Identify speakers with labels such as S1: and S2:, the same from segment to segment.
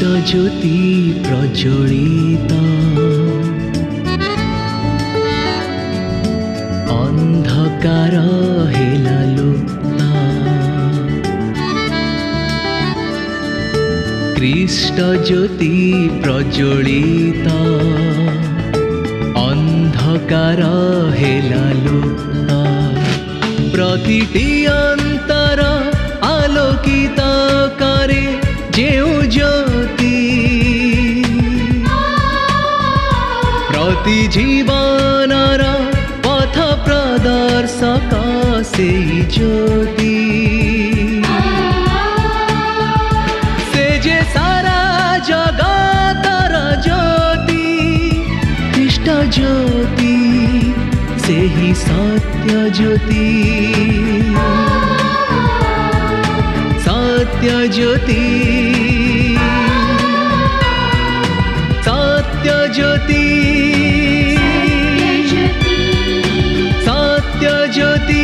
S1: ज्योति प्रज्वलित अंधकार हेला लुप्त कृष्ण ज्योति प्रज्वलित अंधकार हेला लुप्त प्रतिटी अंतर आलोकित करे जेउ ज्योति प्रति जीवनर पथ प्रदर्शक से ज्योति से जे सारा जगतर ज्योति इष्ट ज्योति से ही सत्य ज्योति सत्य ज्योति सत्य ज्योति सत्य ज्योति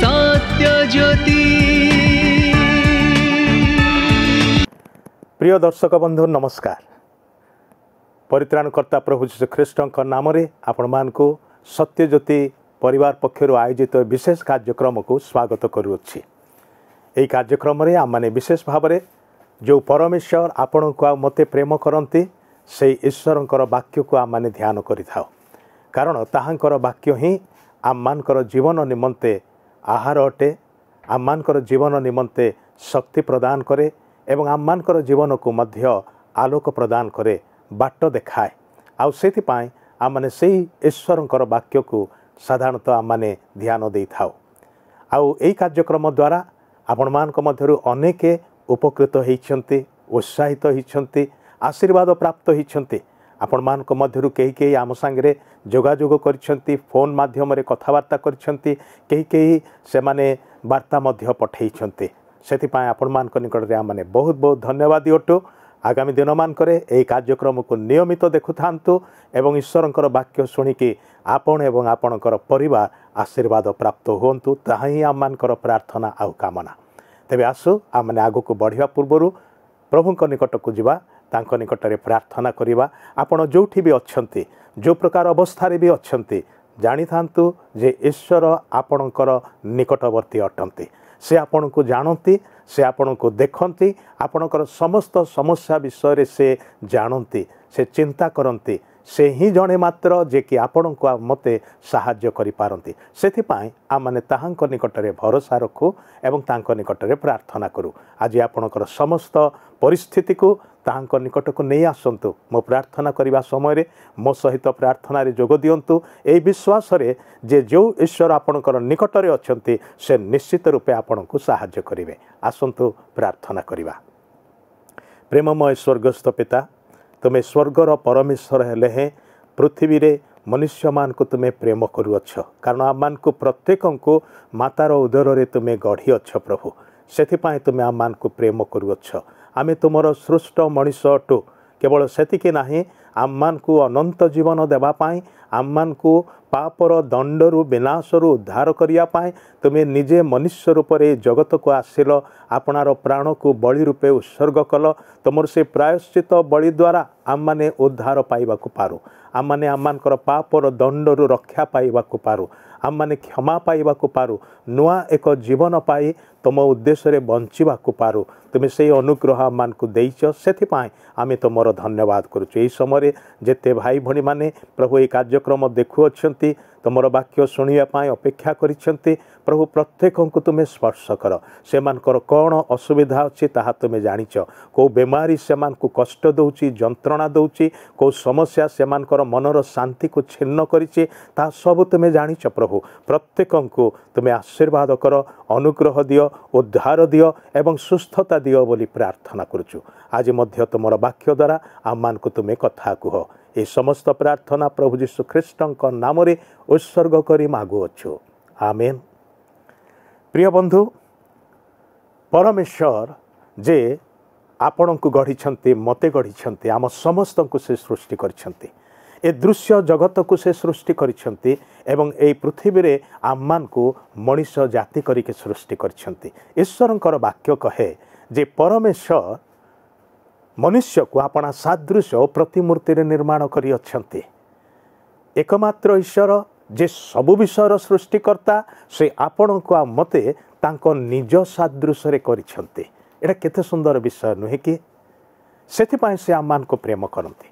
S1: सत्य ज्योति।
S2: प्रिय दर्शक बंधु नमस्कार। परित्राणकर्ता प्रभु जीशु ख्रीष्ट नाम आपण मानकु सत्य ज्योति परिवार पक्षर आयोजित विशेष कार्यक्रम को स्वागत करुच्ची। यही कार्यक्रम आम मैंने विशेष भाव में जो परमेश्वर आपण को मते प्रेम करती से ईश्वर वाक्य को आम मैंने ध्यान करिथाउ कारण ताहांकर वाक्य ही आम मानकर जीवन निमंते आहार अटे आम मानकर जीवन निमंते शक्ति प्रदान करे एवं आम मानकर जीवन को मध्य आलोक प्रदान करे बाट देखाए आउ सेथिपाई आम मैंने से ईश्वर वाक्य को साधारणतः आम मैंने ध्यान दे थाउ आउ यही कार्यक्रम द्वारा आपण मान मध्यरु अनेक उपकृत होइछन्ति उत्साहित होइछन्ति आशीर्वाद प्राप्त होइछन्ति आपण मान मध्यरु कई कई आम सांगे जोगाजोग करिछन्ति फोन माध्यम रे कथबार्ता करिछन्ति कई कई से माने वार्ता मध्य पठेइछन्ति सेथिपाई आपण मान निकट रे आम माने बहुत बहुत धन्यवाद अटु। आगामी दिन मानकरे एही कार्यक्रम को नियमित देखु थांतु एवं ईश्वरंकर वाक्य शुणिकी आपण एवं आपणकर परिवार आशीर्वाद प्राप्त होंतु ताहा ही आम मानकर प्रार्थना आउ कामना। तेबे आसु आम माने आगु को बढ़िया पूर्वरु प्रभुंक निकट को जिबा तांको निकटरे प्रार्थना करिबा। आपण जोठी भी अछंती जो प्रकार अवस्था भी अछंती जानि थांतु जे ईश्वर आपणकर निकटवर्ती अटंती से आपण को जानती से आपण को देखती आपणकर समस्त समस्या विषय से जानती से चिंता करती से ही जड़े मात्र जे कि आपण को मते साहाय्य करि पारंती सेथिपाई आम माने ताहांक निकटरे भरोसा रखु एवं तांक निकटरे प्रार्थना करू। आज आपणकर समस्त परिस्थिति को ताहांक निकट को नहीं आसंतु मो प्रार्थना करने समय मो सहित प्रार्थना रे जोग दियंतु ए विश्वास रे जे जो ईश्वर आपणकर निकटरे अछंती से निश्चित रूपे आपण को साहाय्य करिवे। आसंतु प्रार्थना करिवा। प्रेममय स्वर्गस्थ पिता तुमे स्वर्गर परमेश्वर हेले हैं पृथ्वी रे मनुष्य मान को तुम्हें प्रेम करुअछ कारण आम मान को प्रत्येक को मातार उदर रे तुम्हें गढ़ी अछ प्रभु सेथिपाई तुम्हें आम मान को प्रेम करुअछ। आमे तुमर सृष्ट मनीष अटु केवल सेतिके नाही आम मान को अनंत जीवन देवा पाई आम मान को पापर दंडरु विनाशरु उद्धार करिया पाई तुम्हें निजे मनुष्य रूप से जगत को आसिल आपणार प्राण को बलि रूपे उत्सर्ग कल तुमर से प्रायश्चित बलि द्वारा आम माने उद्धार पाइबा को पारु आम माने आम मानकर पापर दंडरु रक्षा पाइबा को पारु आम माने क्षमा पाइबा को पारु नुआ एक जीवन पाई तुम उद्देश्य बंचिबा को पारु तुम से अनुग्रह आम मान को देइछ सेथिपाई आमे तुमर धन्यवाद करुछु। एही समय जेते भाई भणी माने प्रभु ए कार्यक्रम देखु अछंती तुमर वाक्य शुणिया पाई अपेक्षा करिछंती प्रभु प्रत्येक को तुम्हें स्पर्श कर से मानकर कौन असुविधा अच्छी ताहा तुम्हें जानिच को बेमारी से मान को कष्ट दउची जंत्रणा दउची को समस्या से मानकर मनर शांति को छिन्न करिछि ता सब तुम्हें जानिच प्रभु प्रत्येक को तुम्हें आशीर्वाद कर अनुग्रह दियो उद्धार दियो एवं सुस्थता दियो बोली प्रार्थना करुछु। आज मध्य तुमर वाक्य द्वारा आम मान को तुम्हें कथा कुह ए समस्त प्रार्थना प्रभु जीशु ख्रीष्टଙ୍କ नामरे उत्सर्ग करी मागुअछु आमेन। प्रिय बंधु परमेश्वर जे आपण को गढ़ी मते गढ़ी आम समस्त को से सृष्टि करिसेंती ए दृश्य जगत को से सृष्टि करिसेंती एवं ए पृथ्वी रे आम मान को मनुष्य जाति करिके सृष्टि करिसेंती। ईश्वरंकर वाक्य कहे जे परमेश्वर मनुष्य को आपणा सादृश्य और प्रतिमूर्ति निर्माण करी अछंती। एकमात्र ईश्वर जे सबु विषयर सृष्टिकर्ता से आपण को आ मते तांको निज सादृश्य करिछंती। एटा केते सुंदर विषय नुहे कि सेथिपाई से आम मान को प्रेम करती।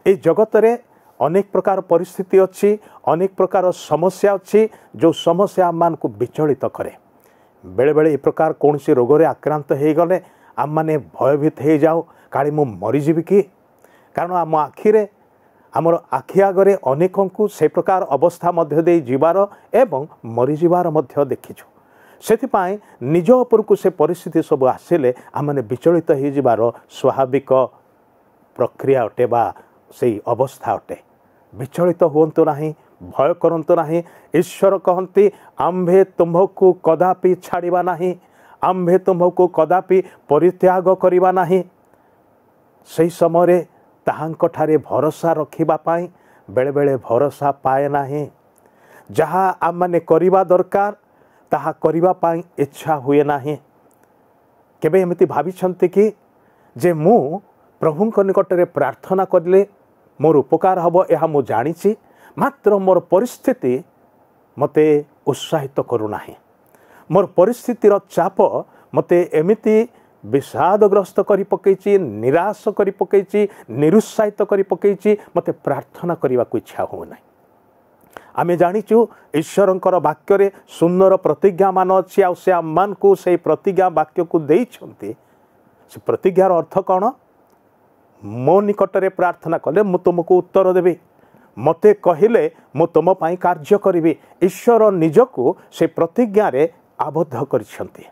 S2: ए जगत रे अनेक प्रकार परिस्थिति अच्छी, अनेक प्रकार समस्या अच्छी जो समस्या आम मान को विचलित करे। बेले बेले ए प्रकार कौन सी रोग रे आक्रांत हो गले आम माने भयभीत हो जाओ काली मु मरीजीवि कि, कारण आम आखिरे आमर आखि आगरे अनेकों को से प्रकार अवस्था मध्य दे जीवार एवं मरीजिबार मध्य देखिछु। सेथिपाई निज उपर को से परिस्थिति सब आसिले आमने विचलित हो जीवार स्वाभाविक प्रक्रिया अटे बा से अवस्था अटे। विचलित हुंतु नहीं, भय करंतु नहीं। ईश्वर कहती आम्भे तुम्हको कदापि छाड़िबा नहीं, आम्भे तुम्हको कदापि परित्याग करिबा नहीं। सही समय ताहांको ठारे भरोसा रखिबा पाई बेले बेले भरोसा पाए नहीं। जहाँ आम माने करिबा दरकार ताहा करिबा पाई इच्छा हुए नहीं। केबे एमिति भाबिछंती कि जे मु प्रभुंक निकटरे प्रार्थना करले मोर उपकार हब यह मु जानिछि, मात्र मोर परिस्थिति मते उत्साहित करू नाही। मोर परिस्थितिर चाप मते एमिति विषादग्रस्त करि पकैछि, निराश करि पकैछि, निरुत्साहित करि पकैछि, मते प्रार्थना करिबा को इच्छा हो नाही। आमे जानिछु ईश्वरंकर वाक्य रे सुंदर प्रतिज्ञा मान अछि आ से आम मान को से प्रतिज्ञा वाक्य को देइछंती। से प्रतिज्ञार अर्थ कौन? मो निकटरे प्रार्थना कले मु तुमको उत्तर देबी, मते कहिले मु तुम पाई कार्य करिबी। ईश्वर निजको से प्रतिज्ञा रे आबद्ध करिछंती।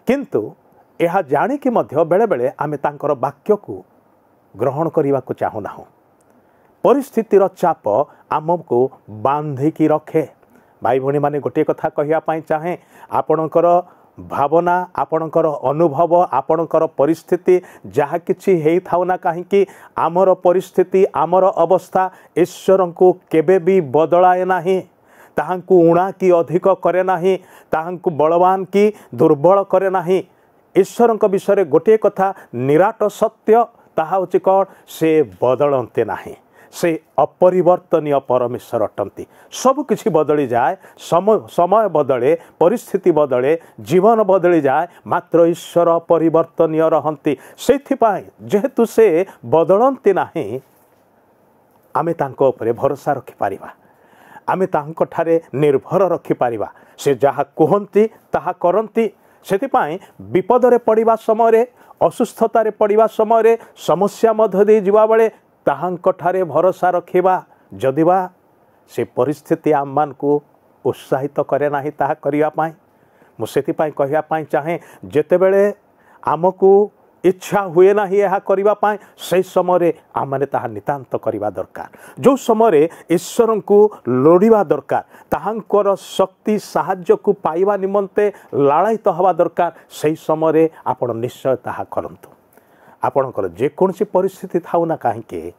S2: किंतु यह जानिकी मध्य बेले बेले आमे तांकर वाक्य को ग्रहण करने को चाहू ना। परिस्थितिर चाप आमको बांधिकी रखे। भाई भौणी माने गोटे कथा कहवाई चाहे, आपणकर भावना, आपणकर अनुभव, आपणकर परिस्थिति जहाँ किछि हेई थाउ ना कहीं आमर परिस्थिति, आमर अवस्था ईश्वर को केबे भी बदलाए नाही। ताहांकु उणा कि अधिक करे नाही, ताहांकु बलवान कि दुर्बल करे नाही। ईश्वर विषय गोटे कथा निराट सत्य ताहा होछि कौन? से बदलते नाही, से अपरिवर्तनीय परमेश्वर अटंती। सब किछि बदली जाए, समय बदले, परिस्थिति बदले, जीवन बदली जाए, मात्र ईश्वर अपरिवर्तनीय रहंती। सेथिपाई जेहेतु से बदलते नाही, आमे तांको उपरे भरोसा रखि पारिबा, आमे तांको ठारे निर्भर रखि पारिबा। से जहा कहंती ताहा करंती। सेथिपाई विपदरे पड़िबा समय, असुस्थतारे पड़िबा समय, समस्या मध्य दे जीवा बेले ताहांको ठारे भरोसा रखिबा जदिबा से परिस्थिति आम मान को उत्साहित करे नाही ताहा करिया पाई। मु सेथिपाई कहिया पाई चाहे जेतेबेले आमको इच्छा हुए ना यह करने से समय आम मैंने ताहा नितांत करवा दरकार। जो समय ईश्वर को लोड़ा दरकार, ताहांकर शक्ति साहाय्य को पाइबा निमंते लालायित हवा दरकार, से समय आपण निश्चय ताहा करंतु। आपणकर जेकोसी परिस्थिति थाउ ना कहीं,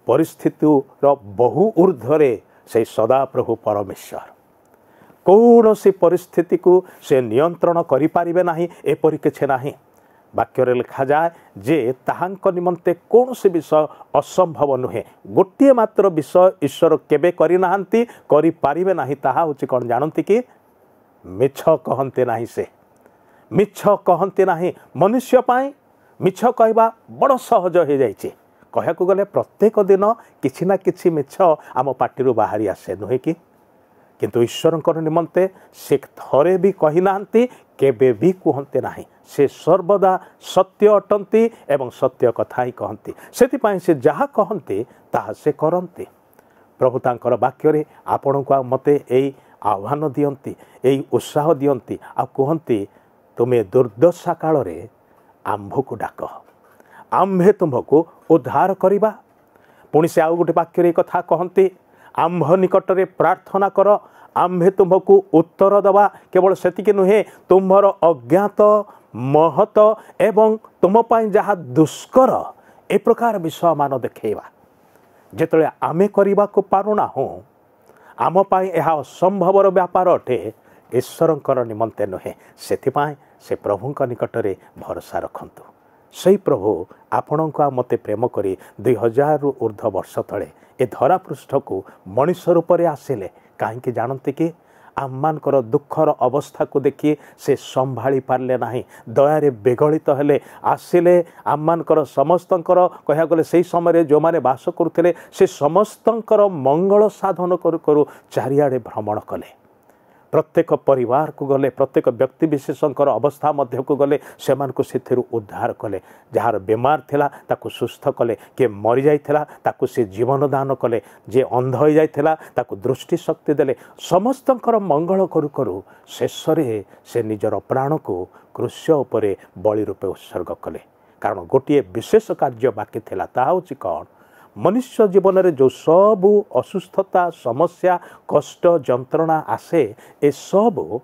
S2: परिस्थितिर बहु ऊर्ध्वरे से सदा प्रभु परमेश्वर कौन सी परिस्थिति को से नियंत्रण करि पारिबे नाही, एपरि किछि नाही। वाक्य लिखा जाए जे ताहांक निमंते कौन से विषय असंभव नुहे। गोटे मात्र विषय ईश्वर केबे करि नाहंती, करि पारिबे नाही, ताहा होछि कोन जानंती कि मिछ कहंते नाही। से मिछ कहंते नाही। मनुष्य पाई मिछ कहबा बड़ सहज हो जाइछि। कहयाकु गले प्रत्येक दिन किछि ना किछि मिछ आम पाटिरु बाहरी आसे नुहे कि, किंतु ईश्वर निमंते से थरे भी कही नाहंती, केबे भी कहते नाही। से सर्वदा सत्य अटंती एवं सत्य कथा ही कहती। सेतिपाई से जहाँ कहते ताहा से करती। प्रभु तांकर वाक्य रे आपण को मते एई आह्वान दियंती, एई उत्साह दियंती, आ कहती तुमे दुर्दशा काल रे आंभ को डाक, आंभे तुमको उद्धार करिबा। पुणी से आउ गोटे वाक्य रे कथा कहती, आंभ निकटरे प्रार्थना कर, आंभे तुमको उत्तर दबा। केवल सेतिके नुहे, तुम्हर अज्ञात महत एवं तुम पाई जहाँ दुष्कर ए प्रकार विषय मान देखा जिते आमे करने को पारुना हूँ, आम पाई यह असंभवर व्यापार अटे। ईश्वरंकर निमंते नुहे सेथिपाई से प्रभुंक निकटरे भरोसा रखंतु। सही प्रभु आपण को मते प्रेम करी 2000 रु ऊर्ध्व वर्ष तले ए धरा पृष्ठ को मनुष्य रूप में आसिले कहीं जानते कि आममानकर दुखर अवस्था को देखी से संभाली पारले नाही दयारे बेगलित हेले आसिले आममानकर समस्तंकर कह गले से समय जो माने बास करुथिले से समस्तंकर मंगल साधन करू करू चारिआडे भ्रमण कले प्रत्येक परिवार को गले प्रत्येक व्यक्ति विशेषकर अवस्था मध्य को गले से उद्धार कले जार बेमार थिला ताकू सुस्थ कले किए मरी जाइथिला ताकू से जीवन दान कले जे अंध हो जाइथिला ताकू दृष्टि शक्ति देले समस्तंकर मंगल करू करू शेष से निजर प्राण को क्रूश उपरे बलि रूपे उत्सर्ग कले कारण गोटे विशेष कार्य बाकी थिला ता होछि कौन मनुष्य जीवन में जो सबू असुस्थता समस्या कष्ट जंत्रणा आसे ए सबू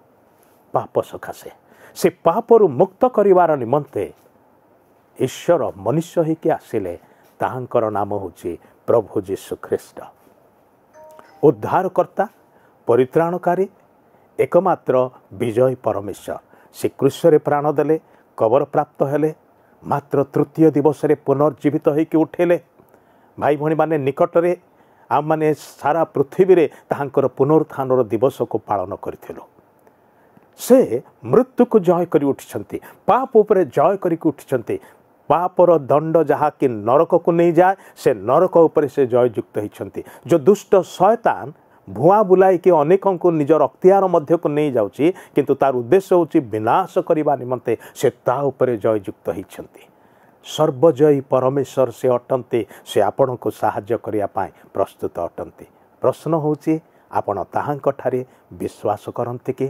S2: पाप सकाशे से पापरु मुक्त करिवार निमंते ईश्वर मनुष्य होइके आसिले ताहांकर नाम होछि प्रभु जीशु ख्रीष्ट उद्धारकर्ता परित्राणकारी एकमात्र विजय परमेश्वर से क्रूशरे प्राण देले कबर प्राप्त हेले मात्र तृतीय दिवस पुनर्जीवित होइके उठेले भाई भणी माने निकटरे आम माने सारा पृथ्वी रे ताहांकर पुनरुत्थानर दिवस को पालन करथिलु से मृत्यु को जय करी उठिछंती पाप उपरे जय करी उठिछंती पापर दंड जहा कि नरक को नहीं जाए से नरक उपरे से जय युक्त होइछंती जो दुष्ट शैतान भुआ बुलाई कि अनेकों को निजर अख्तियार मध्य को नहीं जाउची किंतु तार उद्देश्य होची विनाश करिबा निमंते से ता उपरे जय युक्त होइछंती सर्वजयी परमेश्वर से अटंती से आपण को साहाय्य करिया पाए प्रस्तुत अटंती प्रश्न होची आपण ताहांक ठारे विश्वास करंती कि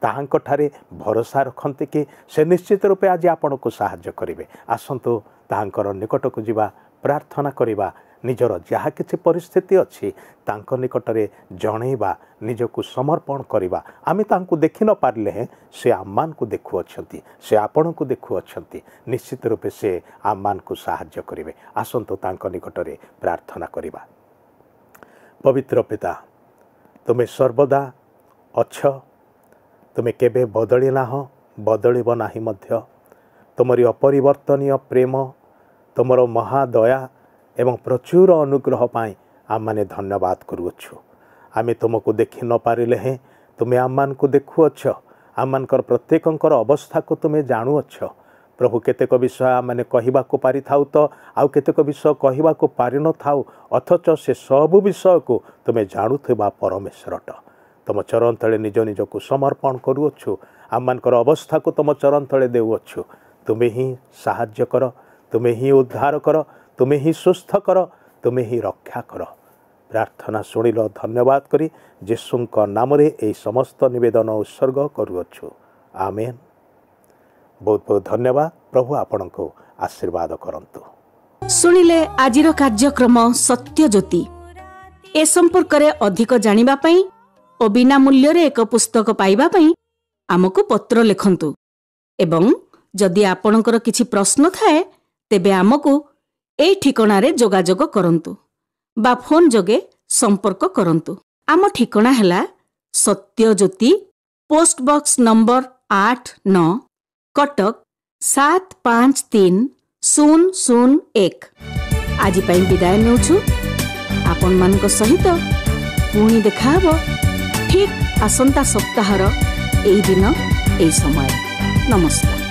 S2: ताहांक ठारे भरोसा रखंती कि से निश्चित रूपे आज आपण को साहाय्य करिवे आसंतु ताहांकर निकट को जीवा प्रार्थना करिवा निजर जहाँ किसी परिस्थिति अच्छी तांक निकटरे जणैबा निजको समर्पण करिबा आमे तांको देखि न पारले हैं से आम्मान को देखु अछंती से आपण को देखु अछंती निश्चित रूपे से आम्मान को साहाय्य करिवे आसंतो तांक निकटरे प्रार्थना करिबा। पवित्र पिता तुमे सर्वदा अछ तुमे केबे बदली नाह बदलिब नाही मध्य तुमरी अपरिवर्तनीय प्रेम तुमर महादया एवं प्रचुर अनुग्रह पाई आम माने धन्यवाद करुअछु आमे तुमको देखि न पारिले हैं तुमे आम को देखुअछ आम मानकर प्रत्येकंकर अवस्था को तुमे जानुअछ प्रभु केतेक विषय आम माने कहवा को पारि थाउ तो आउ केतेक विषय कहवा को पारि न थाउ अथच से सब विषय को तुमे जानुथिबा परमेश्वरट तुम चरण तले निज निज को समर्पण करुअछु आम मानकर अवस्था को तुम चरण तले देउअछु तुमे ही साहाय्य कर तुमे ही उद्धार कर तुमे ही सुस्थ कर तुमे ही रक्षा कर प्रार्थना शुणिल धन्यवाद करी यीशुंक नाम रे ए समस्त निवेदन उत्सर्ग करुअछु आमेन। बहुत बहुत धन्यवाद प्रभु आपण को आशीर्वाद करंतु।
S3: शुणिले आजिर कार्यक्रम सत्य ज्योति ए संपर्क रे अधिक जानिबा पई ओ बिना मूल्य रे एक पुस्तक पाइबा पई आमको पत्र लिखंतु एवं जदि आपणकर किछि प्रश्न थाए तेबे आमको ए ठिकना रे जोगाजोग करंतु बा फोन जोगे संपर्क करंतु। आम ठिकना हैला सत्य ज्योति पोस्ट बॉक्स नंबर 89 कटक 753001। आज पई विदाय नेउछु आपण मानक सहित पुणी देखाबो ठीक आसंता सप्ताहर एई दिन एई समय। नमस्कार।